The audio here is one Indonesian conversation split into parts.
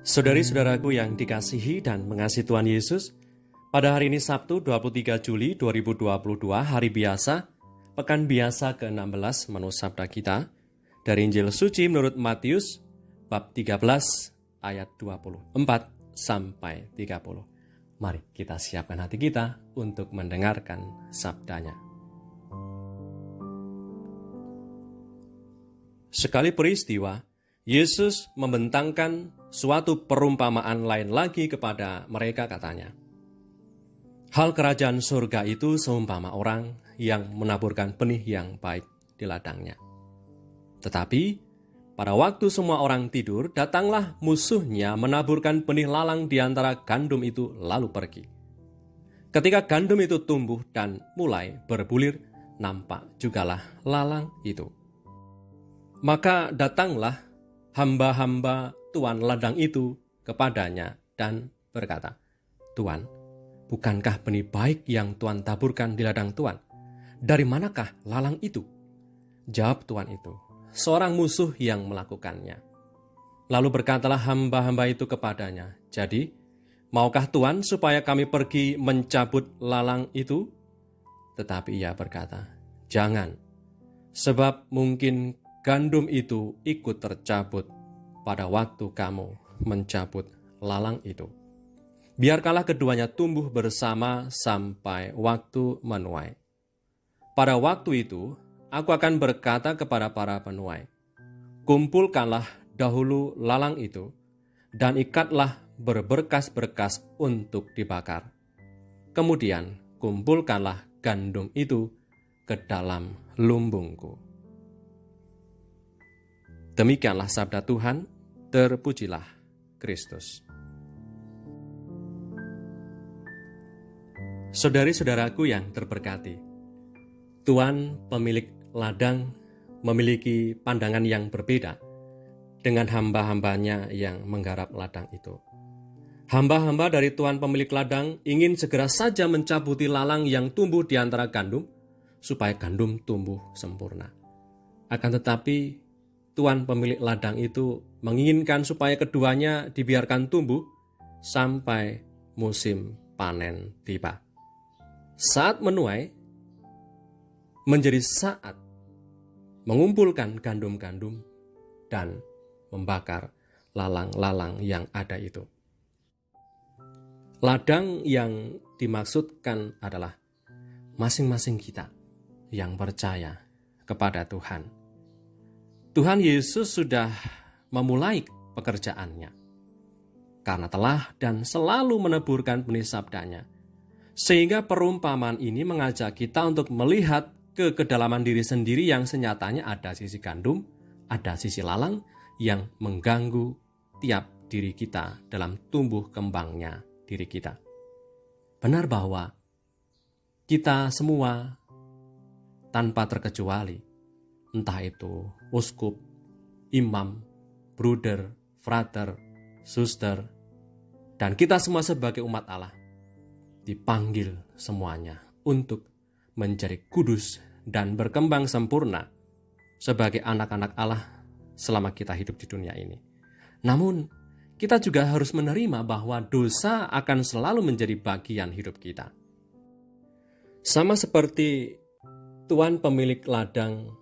Saudari-saudaraku yang dikasihi dan mengasihi Tuhan Yesus, pada hari ini Sabtu 23 Juli 2022, hari biasa, pekan biasa ke-16 menu sabda kita, dari Injil Suci menurut Matius, bab 13, ayat 24 sampai 30. Mari kita siapkan hati kita untuk mendengarkan sabdanya. Sekali peristiwa, Yesus membentangkan suatu perumpamaan lain lagi kepada mereka, katanya. Hal kerajaan surga itu seumpama orang yang menaburkan benih yang baik di ladangnya. Tetapi pada waktu semua orang tidur, datanglah musuhnya menaburkan benih lalang di antara gandum itu lalu pergi. Ketika gandum itu tumbuh dan mulai berbulir, nampak jugalah lalang itu. Maka datanglah hamba-hamba tuan ladang itu kepadanya dan berkata, "Tuan, bukankah benih baik yang Tuan taburkan di ladang Tuan? Dari manakah lalang itu?" Jawab tuan itu, "Seorang musuh yang melakukannya." Lalu berkatalah hamba-hamba itu kepadanya, "Jadi, maukah Tuan supaya kami pergi mencabut lalang itu?" Tetapi ia berkata, "Jangan, sebab mungkin gandum itu ikut tercabut pada waktu kamu mencabut lalang itu. Biarkanlah keduanya tumbuh bersama sampai waktu menuai. Pada waktu itu, aku akan berkata kepada para penuai, kumpulkanlah dahulu lalang itu, dan ikatlah berberkas-berkas untuk dibakar. Kemudian kumpulkanlah gandum itu ke dalam lumbungku." Demikianlah sabda Tuhan, terpujilah Kristus. Saudari-saudaraku yang terberkati, Tuan pemilik ladang memiliki pandangan yang berbeda dengan hamba-hambanya yang menggarap ladang itu. Hamba-hamba dari Tuan pemilik ladang ingin segera saja mencabuti lalang yang tumbuh di antara gandum, supaya gandum tumbuh sempurna. Akan tetapi, Tuan pemilik ladang itu menginginkan supaya keduanya dibiarkan tumbuh sampai musim panen tiba. Saat menuai menjadi saat mengumpulkan gandum-gandum dan membakar lalang-lalang yang ada itu. Ladang yang dimaksudkan adalah masing-masing kita yang percaya kepada Tuhan. Tuhan Yesus sudah memulai pekerjaannya karena telah dan selalu meneburkan benih sabdanya. Sehingga perumpamaan ini mengajak kita untuk melihat ke kedalaman diri sendiri yang senyatanya ada sisi gandum, ada sisi lalang yang mengganggu tiap diri kita dalam tumbuh kembangnya diri kita. Benar bahwa kita semua tanpa terkecuali, entah itu uskup, imam, bruder, frater, suster, dan kita semua sebagai umat Allah, dipanggil semuanya untuk menjadi kudus dan berkembang sempurna sebagai anak-anak Allah selama kita hidup di dunia ini. Namun, kita juga harus menerima bahwa dosa akan selalu menjadi bagian hidup kita. Sama seperti Tuan pemilik ladang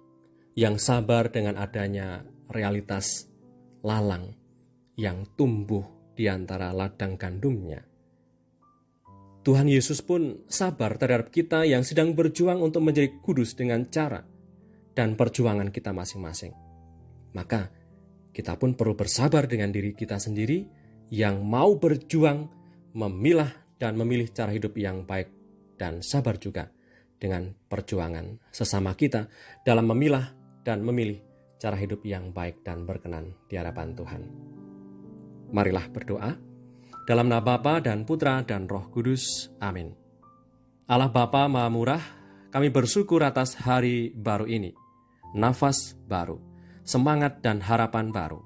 yang sabar dengan adanya realitas lalang yang tumbuh di antara ladang gandumnya. Tuhan Yesus pun sabar terhadap kita yang sedang berjuang untuk menjadi kudus dengan cara dan perjuangan kita masing-masing. Maka kita pun perlu bersabar dengan diri kita sendiri yang mau berjuang memilah dan memilih cara hidup yang baik, dan sabar juga dengan perjuangan sesama kita dalam memilah dan memilih cara hidup yang baik dan berkenan di hadapan Tuhan. Marilah berdoa. Dalam nama Bapa dan Putra dan Roh Kudus. Amin. Allah Bapa Maha Murah, kami bersyukur atas hari baru ini. Nafas baru, semangat dan harapan baru.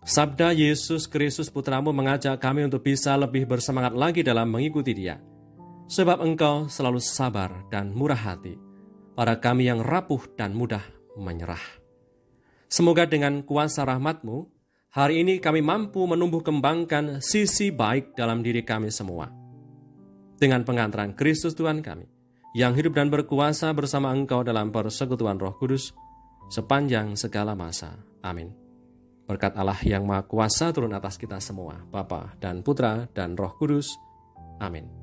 Sabda Yesus Kristus Putramu mengajak kami untuk bisa lebih bersemangat lagi dalam mengikuti Dia. Sebab Engkau selalu sabar dan murah hati pada kami yang rapuh dan mudah menyerah. Semoga dengan kuasa rahmat-Mu, hari ini kami mampu menumbuh kembangkan sisi baik dalam diri kami semua. Dengan pengantaran Kristus Tuhan kami, yang hidup dan berkuasa bersama Engkau dalam persekutuan Roh Kudus, sepanjang segala masa. Amin. Berkat Allah yang Maha Kuasa turun atas kita semua, Bapa dan Putra dan Roh Kudus. Amin.